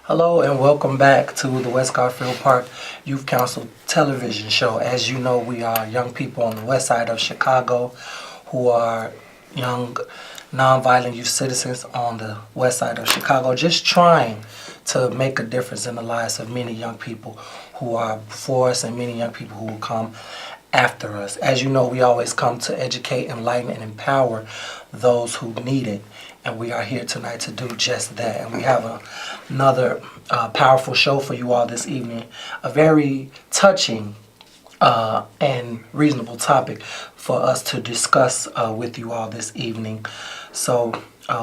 Hello and welcome back to the West Garfield Park Youth Council television show. As you know, we are young people on the west side of Chicago who are young, nonviolent youth citizens on the west side of Chicago, just trying to make a difference in the lives of many young people who are before us and many young people who will come after us. As you know, we always come to educate, enlighten, and empower those who need it. And we are here tonight to do just that. And we have another powerful show for you all this evening. A very touching and reasonable topic for us to discuss with you all this evening. So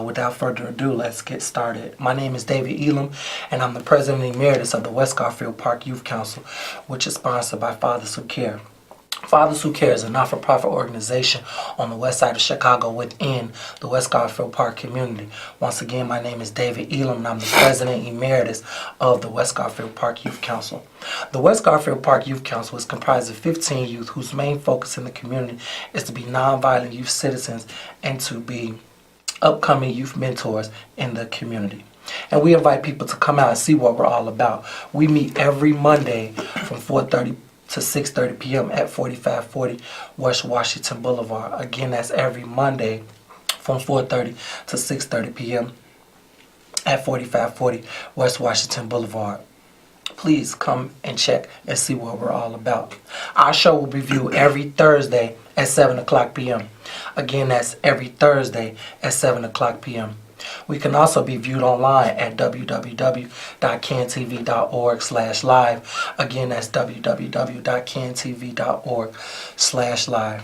without further ado, let's get started. My name is David Elam, and I'm the President Emeritus of the West Garfield Park Youth Council, which is sponsored by Fathers Who Care. Fathers Who Care is a not-for-profit organization on the west side of Chicago within the West Garfield Park community. Once again, my name is David Elam, and I'm the President Emeritus of the West Garfield Park Youth Council. The West Garfield Park Youth Council is comprised of 15 youth whose main focus in the community is to be nonviolent youth citizens and to be upcoming youth mentors in the community. And we invite people to come out and see what we're all about. We meet every Monday from 4:30 to 6:30 p.m. at 4540 West Washington Boulevard. Again, that's every Monday from 4:30 to 6:30 p.m. at 4540 West Washington Boulevard. Please come and check and see what we're all about. Our show will be viewed every Thursday at 7 o'clock p.m. Again, that's every Thursday at 7 o'clock p.m. We can also be viewed online at www.cantv.org/live. Again, that's www.cantv.org/live.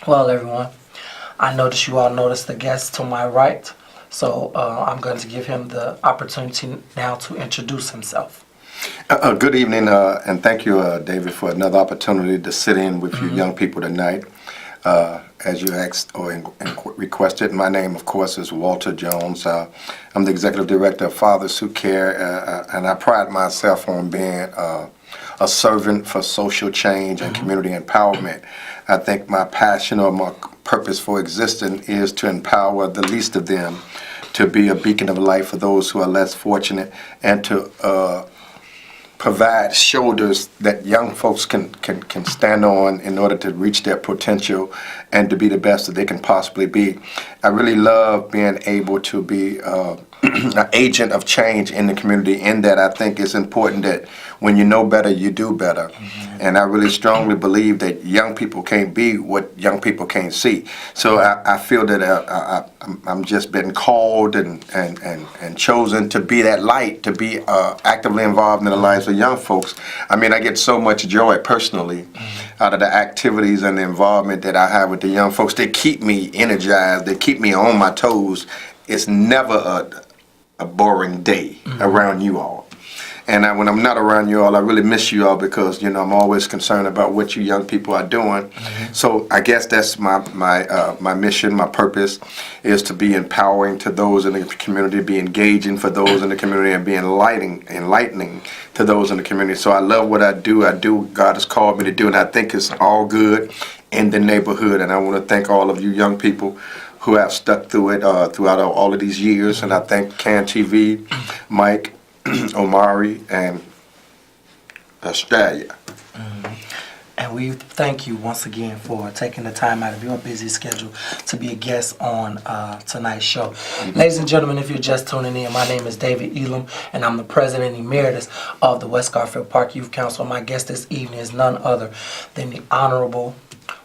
Well, everyone, I noticed you all noticed the guest to my right, so I'm going to give him the opportunity now to introduce himself. Good evening, and thank you, David, for another opportunity to sit in with you young people tonight. As you asked or requested, my name, of course, is Walter Jones. I'm the Executive Director of Fathers Who Care, and I pride myself on being a servant for social change and community empowerment. I think my passion or my purpose for existing is to empower the least of them, to be a beacon of light for those who are less fortunate, and to provide shoulders that young folks can stand on in order to reach their potential and to be the best that they can possibly be. I really love being able to be an agent of change in the community, in that I think it's important that when you know better, you do better. And I really strongly believe that young people can't be what young people can't see. So I feel that I'm just been called and chosen to be that light, to be actively involved in the lives of young folks. I mean, I get so much joy personally out of the activities and the involvement that I have with the young folks. They keep me energized. They keep me on my toes. It's never a boring day around you all. And when I'm not around you all, I really miss you all because, you know, I'm always concerned about what you young people are doing. So I guess that's my mission, my purpose, is to be empowering to those in the community, be engaging for those in the community, and be enlightening to those in the community. So I love what I do. God has called me to do, and I think it's all good in the neighborhood. And I want to thank all of you young people who have stuck through it throughout all of these years. And I thank Can TV, Mike, Omari, and Australia. And we thank you once again for taking the time out of your busy schedule to be a guest on tonight's show. Ladies and gentlemen, if you're just tuning in, my name is David Elam, and I'm the President Emeritus of the West Garfield Park Youth Council. My guest this evening is none other than the Honorable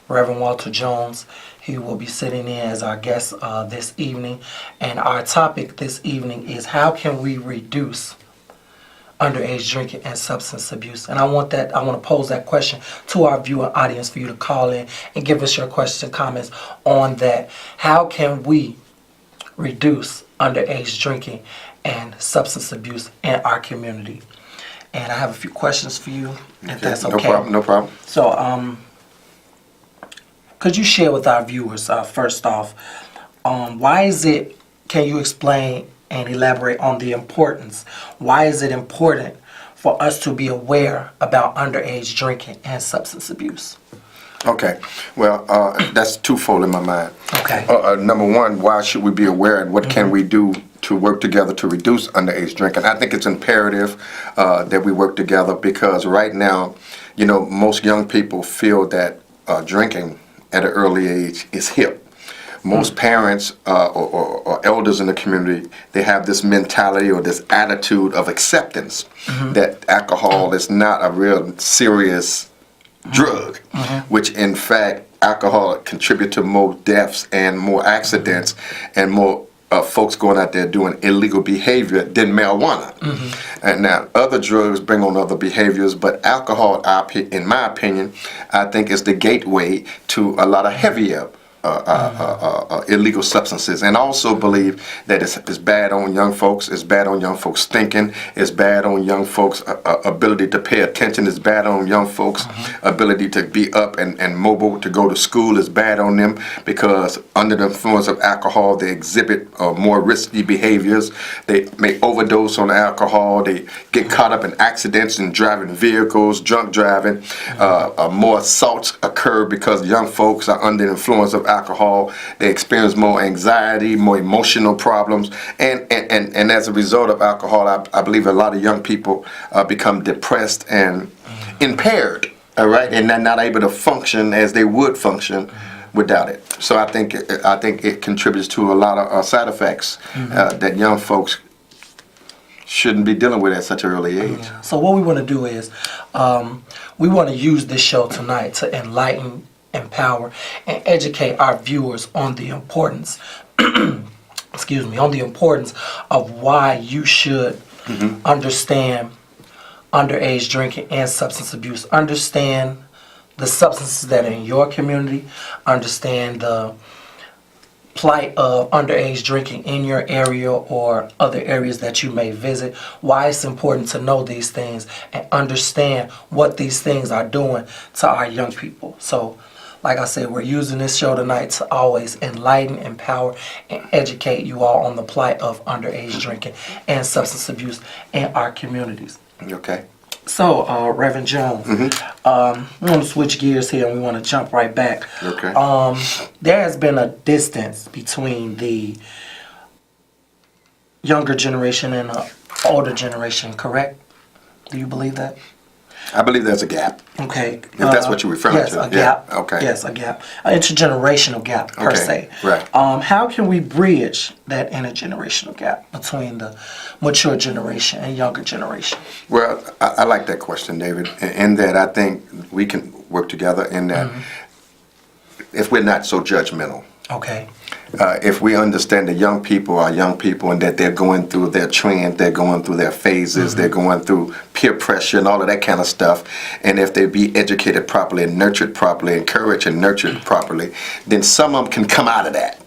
Reverend Walter Jones. He will be sitting in as our guest this evening, and our topic this evening is how can we reduce underage drinking and substance abuse. And I want to pose that question to our viewer audience for you to call in and give us your questions and comments on that. How can we reduce underage drinking and substance abuse in our community? And I have a few questions for you, if that's okay. No problem. So, could you share with our viewers, first off, can you explain and elaborate on the importance? Why is it important for us to be aware about underage drinking and substance abuse? Okay, well, that's twofold in my mind. Okay. Number one, why should we be aware, and what can we do to work together to reduce underage drinking. I think it's imperative that we work together because right now, most young people feel that drinking at an early age is hip. Most parents or elders in the community, they have this mentality or this attitude of acceptance that alcohol is not a real serious drug, which in fact alcohol contribute to more deaths and more accidents and more folks going out there doing illegal behavior than marijuana. And now other drugs bring on other behaviors, but alcohol, in my opinion, I think is the gateway to a lot of heavier illegal substances, and also believe that it's bad on young folks, it's bad on young folks thinking, it's bad on young folks ability to pay attention, it's bad on young folks ability to be up and mobile to go to school, it's bad on them because under the influence of alcohol they exhibit more risky behaviors, they may overdose on alcohol, they get caught up in accidents and driving vehicles, drunk driving, more assaults occur because young folks are under the influence of alcohol. They experience more anxiety, more emotional problems, and as a result of alcohol, I believe a lot of young people become depressed and impaired. All right, and they're not able to function as they would function without it. So I think it contributes to a lot of side effects that young folks shouldn't be dealing with at such an early age. So what we want to do is we want to use this show tonight to enlighten, empower, and educate our viewers on the importance on the importance of why you should understand underage drinking and substance abuse. Understand the substances that are in your community, understand the plight of underage drinking in your area or other areas that you may visit, why it's important to know these things and understand what these things are doing to our young people. So like I said, we're using this show tonight to always enlighten, empower, and educate you all on the plight of underage drinking and substance abuse in our communities. Okay. So, Reverend Jones, we want to switch gears here and we want to jump right back. Okay. There has been a distance between the younger generation and the older generation, correct? Do you believe that? I believe there's a gap. Okay. If that's what you're referring yes, to. A gap. Yeah. Okay. Yes, a gap. An intergenerational gap, per se. Right. How can we bridge that intergenerational gap between the mature generation and younger generation? Well, I like that question, David, in that I think we can work together in that if we're not so judgmental. Okay. If we understand that young people are young people and that they're going through their trend, they're going through their phases, they're going through peer pressure and all of that kind of stuff, and if they be educated properly and nurtured properly, encouraged and nurtured properly, then some of them can come out of that.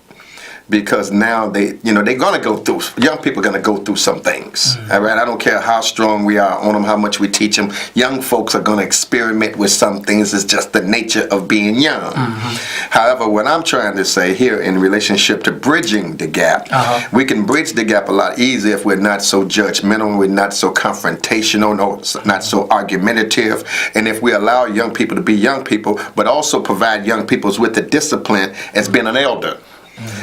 Because now they're gonna go through. Young people are gonna go through some things. All right, I don't care how strong we are on them, how much we teach them. Young folks are gonna experiment with some things. It's just the nature of being young. However, what I'm trying to say here in relationship to bridging the gap, we can bridge the gap a lot easier if we're not so judgmental, we're not so confrontational, not so argumentative, and if we allow young people to be young people, but also provide young people with the discipline as being an elder.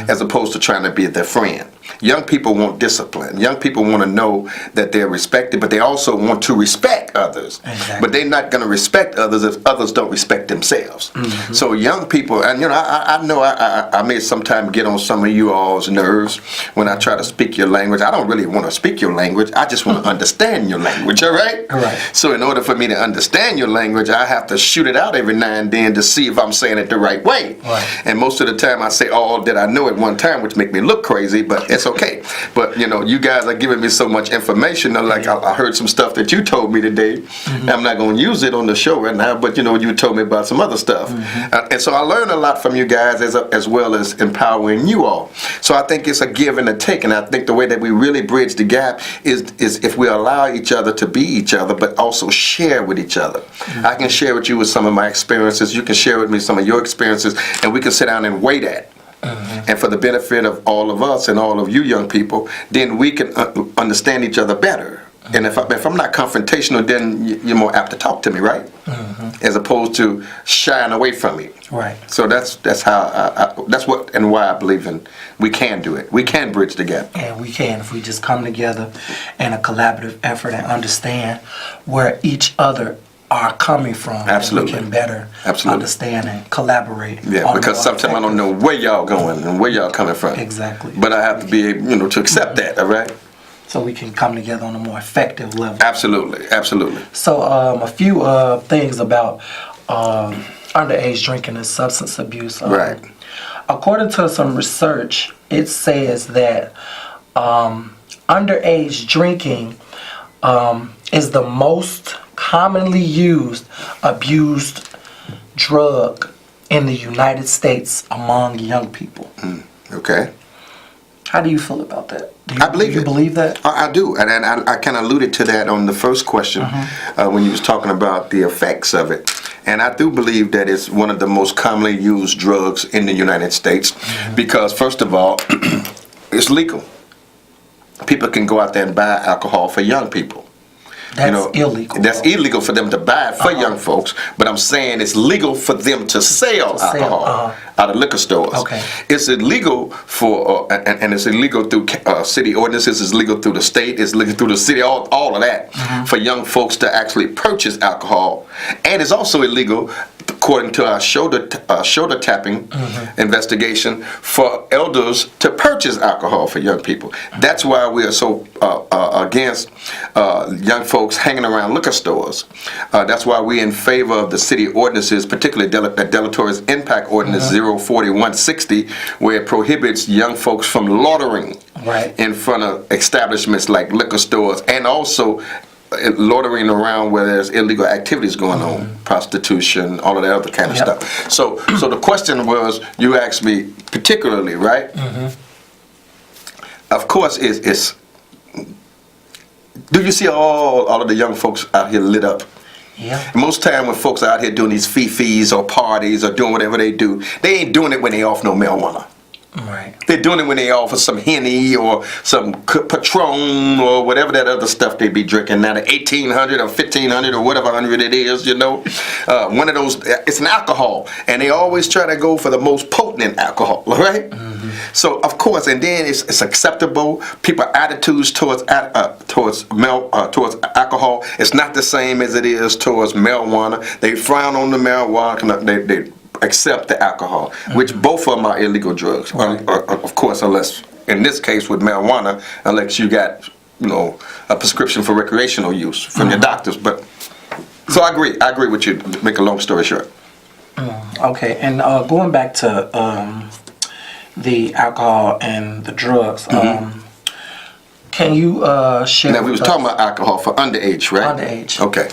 As opposed to trying to be their friend. Young people want discipline. Young people want to know that they're respected, but they also want to respect others. Exactly. But they're not going to respect others if others don't respect themselves. So young people, and I know I may sometimes get on some of you all's nerves when I try to speak your language. I don't really want to speak your language. I just want to understand your language, all right? All right. So in order for me to understand your language, I have to shoot it out every now and then to see if I'm saying it the right way. Right. And most of the time I say all that I know at one time, which make me look crazy, but it's okay. But you guys are giving me so much information. Like I heard some stuff that you told me today. I'm not going to use it on the show right now, but you told me about some other stuff. And so I learned a lot from you guys as well as empowering you all. So I think it's a give and a take, and I think the way that we really bridge the gap is if we allow each other to be each other, but also share with each other. I can share with you with some of my experiences. You can share with me some of your experiences, and we can sit down and weigh that. And for the benefit of all of us and all of you young people, then we can understand each other better. And if I'm not confrontational, then you're more apt to talk to me, right? As opposed to shying away from me. Right. So that's how that's what and why I believe in we can do it. We can bridge the gap. And we can if we just come together in a collaborative effort and understand where each other are coming from. Absolutely. We can better understand and collaborate. Yeah, because sometimes I don't know where y'all going and where y'all coming from. Exactly. But I have to be able, to accept that, all right? So we can come together on a more effective level. Absolutely, absolutely. So a few things about underage drinking and substance abuse. Right. According to some research, it says that underage drinking is the most commonly abused drug in the United States among young people. Okay. How do you feel about that? I believe do you it. believe that? I do, and I kind of alluded to that on the first question when you was talking about the effects of it. And I do believe that it's one of the most commonly used drugs in the United States because, first of all, it's legal. People can go out there and buy alcohol for young people. That's illegal. That's illegal for them to buy it for young folks, but I'm saying it's legal for them to sell alcohol out of liquor stores. Okay. It's illegal for, and it's illegal through city ordinances, it's legal through the state, it's legal through the city, all of that, for young folks to actually purchase alcohol. And it's also illegal, according to our shoulder tapping investigation, for elders to purchase alcohol for young people. That's why we are so against young folks hanging around liquor stores. That's why we're in favor of the city ordinances, particularly the Deleterious Impact Ordinance 04160, where it prohibits young folks from loitering in front of establishments like liquor stores, and also loitering around where there's illegal activities going on, prostitution, all of that other kind of stuff. So the question was, you asked me particularly, right? Of course, it's do you see all of the young folks out here lit up? Yeah. Most time when folks are out here doing these fifis or parties or doing whatever they do, they ain't doing it when they off no marijuana. Right. They're doing it when they offer some Henny or some Patron or whatever that other stuff they be drinking. Now the 1800 or 1500 or whatever hundred it is, one of those, it's an alcohol, and they always try to go for the most potent alcohol, right? So of course, and then it's acceptable. People attitudes towards alcohol, it's not the same as it is towards marijuana. They frown on the marijuana. They accept the alcohol, which both of them are illegal drugs. Of course, unless, in this case with marijuana, unless you got, a prescription for recreational use from your doctors. But so I agree with you, to make a long story short. Okay, and going back to the alcohol and the drugs, can you share? Now we was talking about alcohol for underage, right? Underage. Okay.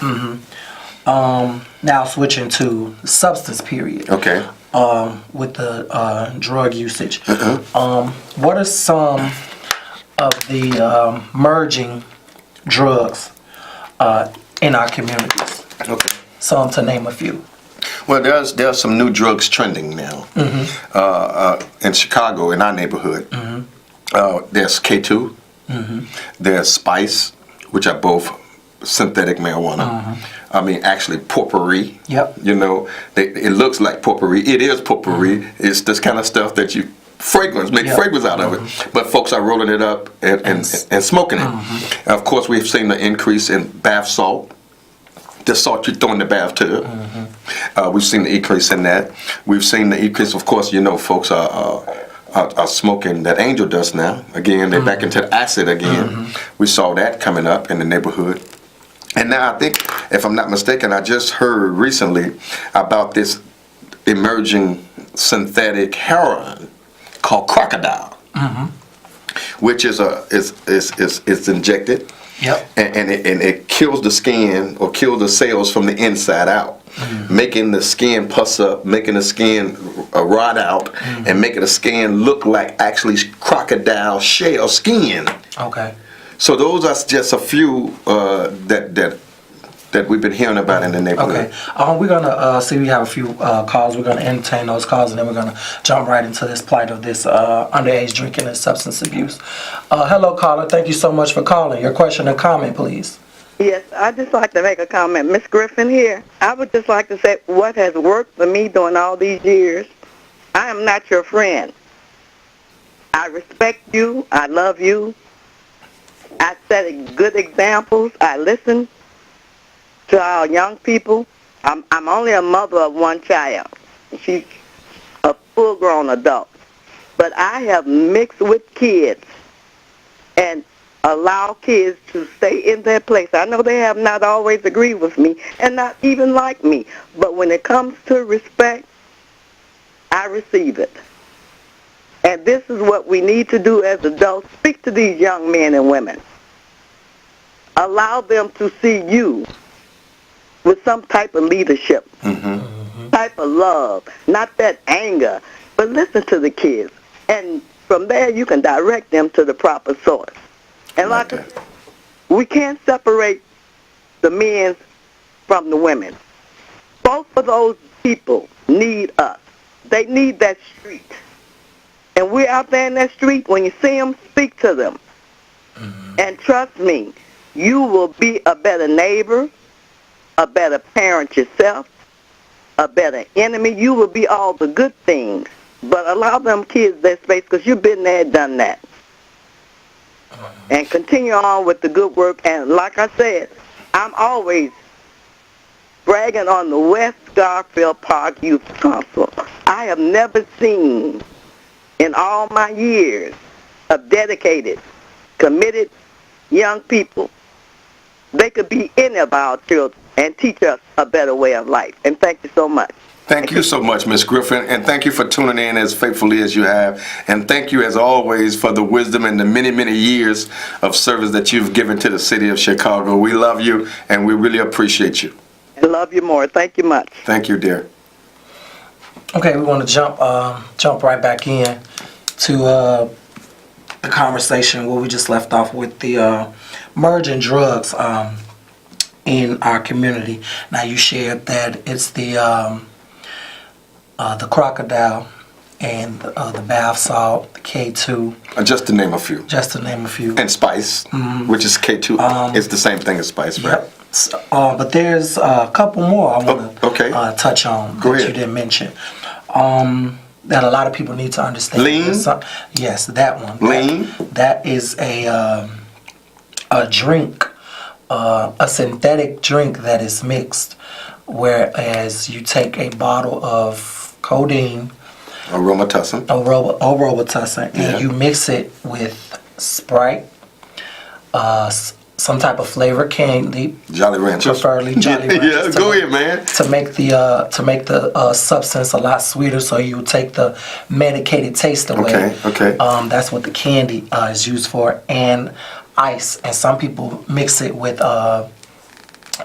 Now switching to substance period. Okay. With the drug usage. What are some of the merging drugs in our communities? Okay. Some to name a few. Well, there's some new drugs trending now in Chicago, in our neighborhood. There's K2. There's Spice, which are both synthetic marijuana. I mean, actually, potpourri. Yep. It looks like potpourri. It is potpourri. It's this kind of stuff that you make fragrance out of it. But folks are rolling it up and smoking it. Of course, we've seen the increase in bath salt. The salt you throw in the bathtub. We've seen the increase in that. We've seen the increase, of course, folks are smoking that angel dust now. Again, they're back into the acid again. We saw that coming up in the neighborhood. And now I think, if I'm not mistaken, I just heard recently about this emerging synthetic heroin called Crocodile, which is injected. Yep. And it kills the skin or kills the cells from the inside out, making the skin pus up, making the skin rot out, and making the skin look like actually crocodile shell skin. Okay. So those are just a few that that we've been hearing about in the neighborhood. Okay. We're gonna see. We have a few calls. We're gonna entertain those calls, and then we're gonna jump right into this plight of this underage drinking and substance abuse. Hello, caller. Thank you so much for calling. Your question or comment, please. Yes, I'd just like to make a comment. Miss Griffin here. I would just like to say what has worked for me during all these years. I am not your friend. I respect you. I love you. I set good examples. I listen to our young people. I'm only a mother of one child. She's a full-grown adult. But I have mixed with kids and allow kids to stay in their place. I know they have not always agreed with me and not even like me. But when it comes to respect, I receive it. And this is what we need to do as adults. Speak to these young men and women. Allow them to see you with some type of leadership, type of love, not that anger, but listen to the kids. And from there, you can direct them to the proper source. And like I said, we can't separate the men from the women. Both of those people need us. They need that street. And we're out there in that street. When you see them, speak to them. And trust me, you will be a better neighbor, a better parent yourself, a better enemy. You will be all the good things. But allow them kids their space because you've been there and done that. And continue on with the good work. And like I said, I'm always bragging on the West Garfield Park Youth Council. I have never seen in all my years of dedicated, committed young people. They could be any of our children and teach us a better way of life. And thank you so much. Thank you so much, Miss Griffin, and thank you for tuning in as faithfully as you have. And thank you, as always, for the wisdom and the many, many years of service that you've given to the city of Chicago. We love you, and we really appreciate you. I love you more. Thank you much. Thank you, dear. Okay, we want to jump right back in to the conversation where we just left off with the merging drugs in our community. Now, you shared that it's the crocodile and the bath salt, the K2. Just to name a few. Just to name a few. And spice, which is K2. It's the same thing as spice, right? Yep. But there's a couple more I want to touch on Go that ahead. you didn't mention. That a lot of people need to understand. Lean? Yes, that one. Lean? That is a drink, a synthetic drink that is mixed, whereas you take a bottle of codeine, Aromatussin. Robitussin, and you mix it with Sprite, some type of flavor candy, Jolly Ranchers. preferably Jolly Ranchers. Go ahead, man. To make the substance a lot sweeter, so you take the medicated taste away. Okay. That's what the candy is used for, and ice. And some people mix it with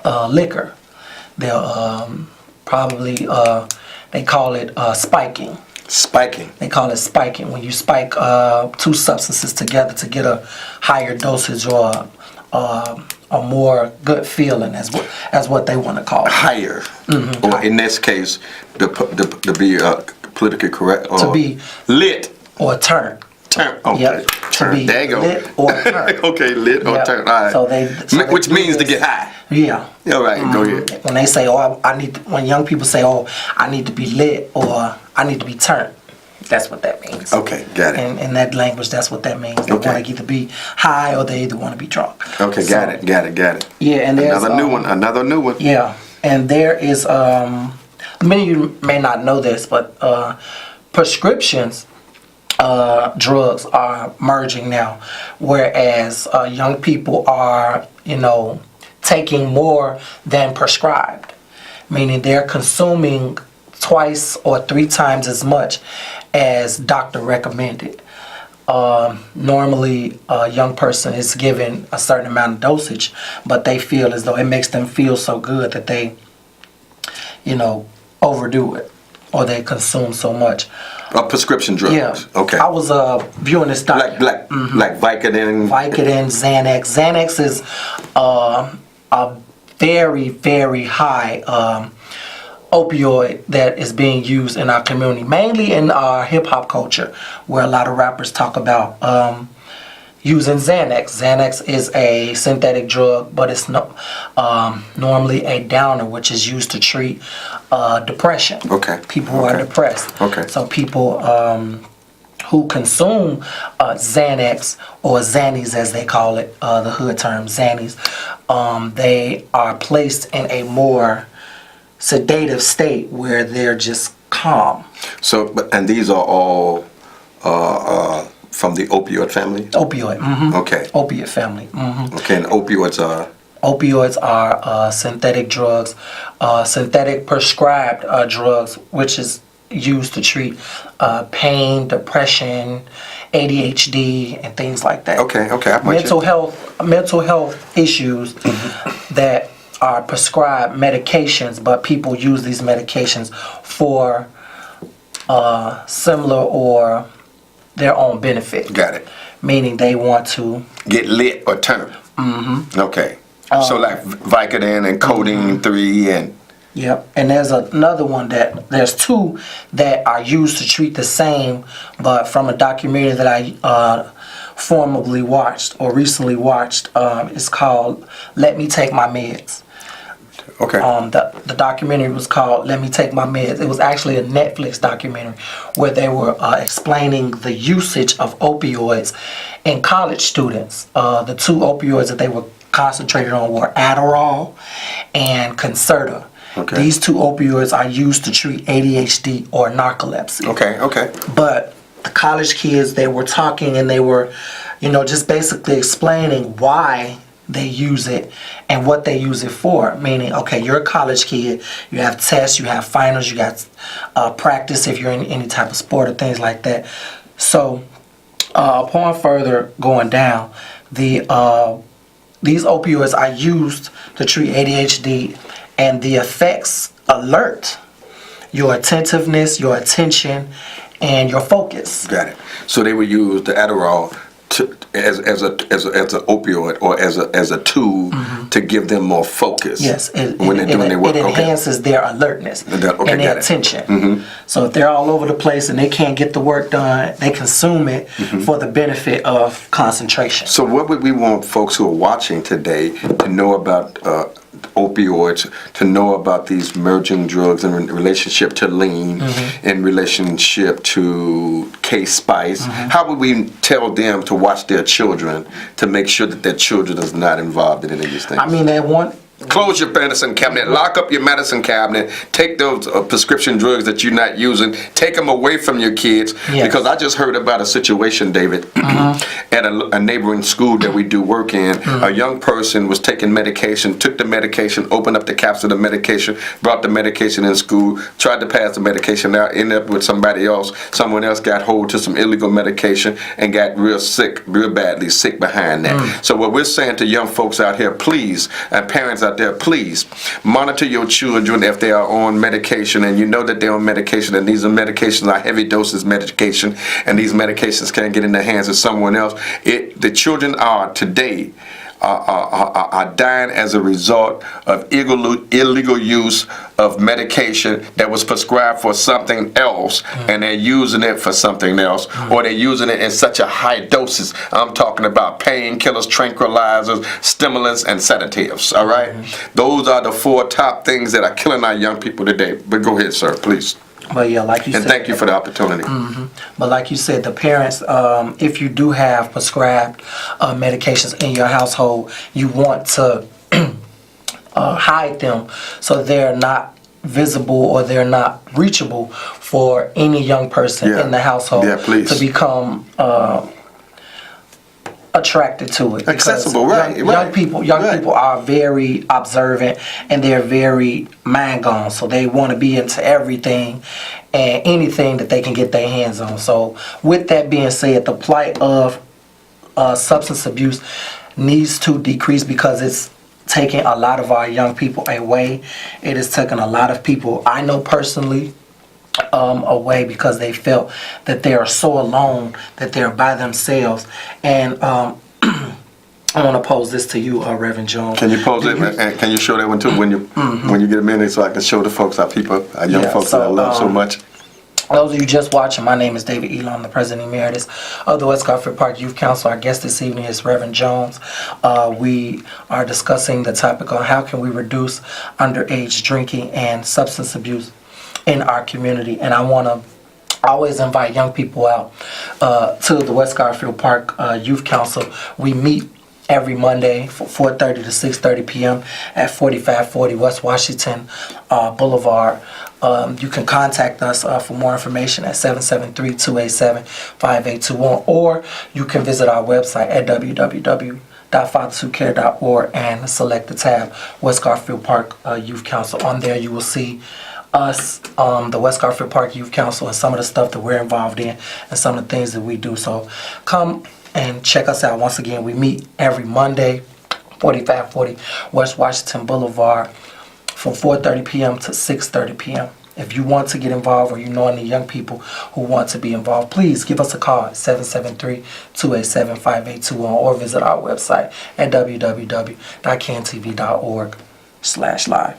liquor. They'll probably they call it spiking. Spiking. They call it spiking when you spike two substances together to get a higher dosage or a more good feeling, as what they want to call it. Higher. Or in this case, to be politically correct. To be lit. Or turn. Turn. Okay. Yep. Turn. To be There you go. lit or turn. Okay, lit or Yep. turn. All right. So they Which do means to this. get high. Yeah. All right, go ahead. When they say, "Oh, when young people say, "Oh, I need to be lit" or "I need to be turned," that's what that means. Okay, got it. In that language, that's what that means. They Okay. want to either be high or they either want to be drunk. Okay, So, got it. Yeah, and there's Another new one. Yeah, and there is many of you may not know this, but prescriptions drugs are merging now, whereas young people are, taking more than prescribed, meaning they're consuming twice or three times as much as doctor recommended. Normally, a young person is given a certain amount of dosage, but they feel as though it makes them feel so good that they, overdo it, or they consume so much. Prescription drugs. Yeah. Okay. I was viewing this document. Like Vicodin. Vicodin, Xanax. Xanax is a very, very high opioid that is being used in our community, mainly in our hip hop culture, where a lot of rappers talk about using Xanax. Xanax is a synthetic drug, but it's normally a downer, which is used to treat depression. Okay. People who are depressed. Okay. So people who consume Xanax, or Xannies as they call it, the hood term Xannies, they are placed in a more sedative state where they're just calm. So, and these are all from the opioid family? Opioid. Okay. Opiate family. Okay, and opioids are? Opioids are synthetic drugs, synthetic prescribed drugs, which is used to treat pain, depression, ADHD, and things like that. Okay, I'm with Mental health issues that are prescribed medications, but people use these medications for similar or their own benefit. Got it. Meaning they want to get lit or turn. Okay. So like Vicodin and Codeine 3 and... Yep. And there's another one there's two that are used to treat the same, but from a documentary that I formerly watched or recently watched, it's called Let Me Take My Meds. Okay. The documentary was called Let Me Take My Meds. It was actually a Netflix documentary where they were explaining the usage of opioids in college students. The two opioids that they were concentrated on were Adderall and Concerta. Okay. These two opioids are used to treat ADHD or narcolepsy. Okay. But the college kids, they were talking and they were, just basically explaining why they use it and what they use it for. Meaning, okay, you're a college kid, you have tests, you have finals, you got practice if you're in any type of sport or things like that. So upon further going down, these opioids are used to treat ADHD, and the effects alert your attentiveness, your attention, and your focus. Got it. So they would use the Adderall as an opioid or as a tool to give them more focus. Yes, when they're doing their work. It enhances their alertness and their attention. So if they're all over the place and they can't get the work done, they consume it for the benefit of concentration. So what would we want folks who are watching today to know about opioids, to know about these merging drugs in relationship to lean, in relationship to K-Spice? How would we tell them to watch their children to make sure that their children is not involved in any of these things? I mean, they want... Close your medicine cabinet, lock up your medicine cabinet, take those prescription drugs that you're not using, take them away from your kids. Yes. Because I just heard about a situation, David, at a neighboring school that we do work in. A young person was taking medication, took the medication, opened up the capsule of the medication, brought the medication in school, tried to pass the medication out, ended up with somebody else. Someone else got hold to some illegal medication and got real badly sick behind that. So what we're saying to young folks out here, please, and parents out there, please monitor your children if they are on medication, and you know that they're on medication, and these are medications are heavy doses medication, and these medications can't get in the hands of someone else. The children are today are dying as a result of illegal use of medication that was prescribed for something else, and they're using it for something else, or they're using it in such a high doses. I'm talking about painkillers, tranquilizers, stimulants, and sedatives. All right, those are the 4 top things that are killing our young people today. But go ahead, sir, please. But yeah, like you said, and thank you for the opportunity. But like you said, the parents, if you do have prescribed medications in your household, you want to hide them so they're not visible or they're not reachable for any young person in the household to become attracted to it. Accessible, right? Young people are very observant and they're very mind gone, so they want to be into everything and anything that they can get their hands on. So with that being said, the plight of substance abuse needs to decrease because it's taking a lot of our young people away. It has taken a lot of people, I know personally, away because they felt that they are so alone, that they're by themselves. And I want to pose this to you, Reverend Jones. Can you pose it, and can you show that one too when you get a minute, so I can show the folks, our young folks that I love so much. Those of you just watching, my name is David Elon, the President Emeritus of the West Garfield Park Youth Council. Our guest this evening is Reverend Jones. We are discussing the topic on how can we reduce underage drinking and substance abuse in our community. And I want to always invite young people out to the West Garfield Park Youth Council. We meet every Monday from 4:30 to 6:30 p.m. at 4540 West Washington Boulevard. You can contact us for more information at 773-287-5821, or you can visit our website at www.fatherswhocare.org and select the tab West Garfield Park Youth Council. On there you will see us, the West Garfield Park Youth Council, and some of the stuff that we're involved in and some of the things that we do. So come and check us out. Once again, we meet every Monday, 4540 West Washington Boulevard, from 4:30 p.m. to 6:30 p.m. If you want to get involved, or you know any young people who want to be involved, please give us a call at 773-287-5821, or visit our website at www.cantv.org/live.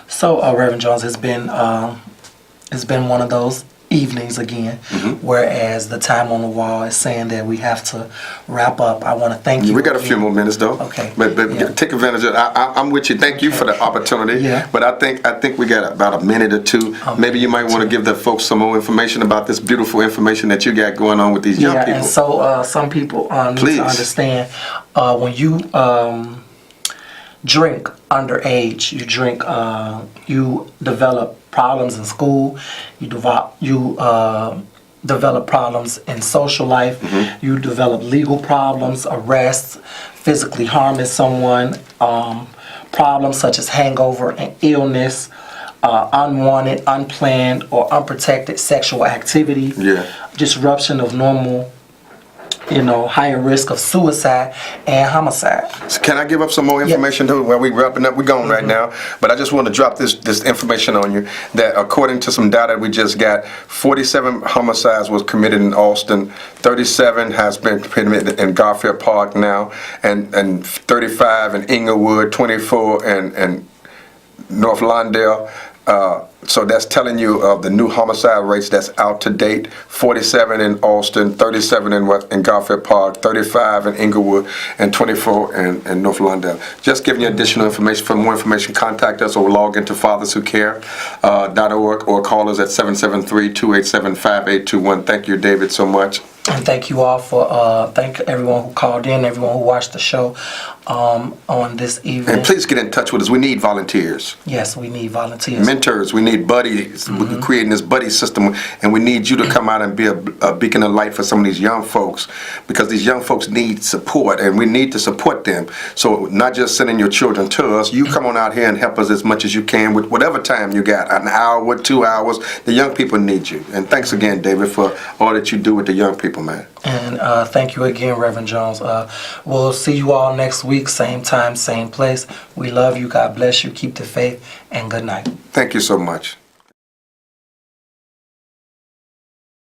So, Reverend Jones, it's been one of those evenings again, whereas the time on the wall is saying that we have to wrap up. I want to thank you. We got a few more minutes though. Okay. But take advantage of it. I'm with you. Thank you for the opportunity. Yeah. But I think we got about a minute or two. Maybe you might want to give the folks some more information about this beautiful information that you got going on with these young people. And so some people need to understand when you drink underage, you develop problems in school, you develop problems in social life, you develop legal problems, arrests, physically harming someone, problems such as hangover and illness, unwanted, unplanned, or unprotected sexual activity, disruption of normal, higher risk of suicide and homicide. So can I give up some more information too? While we wrapping up, we're going right now. But I just want to drop this information on you that according to some data we just got, 47 homicides was committed in Austin, 37 has been committed in Garfield Park now, and 35 in Inglewood, 24 in North Lawndale. So that's telling you of the new homicide rates that's out to date: 47 in Austin, 37 in Garfield Park, 35 in Inglewood, and 24 in North Lawndale. Just giving you additional information. For more information, contact us or log into fatherswhocare.org or call us at 773-287-5821. Thank you, David, so much. And thank you all for thank everyone who called in, everyone who watched the show on this evening. And please get in touch with us. We need volunteers. Yes, we need volunteers. Mentors. We need buddies. We're creating this buddy system, and we need you to come out and be a beacon of light for some of these young folks, because these young folks need support, and we need to support them. So not just sending your children to us. You come on out here and help us as much as you can with whatever time you got, an hour, 2 hours. The young people need you. And thanks again, David, for all that you do with the young people, man. And thank you again, Reverend Jones. We'll see you all next week, same time, same place. We love you. God bless you. Keep the faith, and good night. Thank you so much.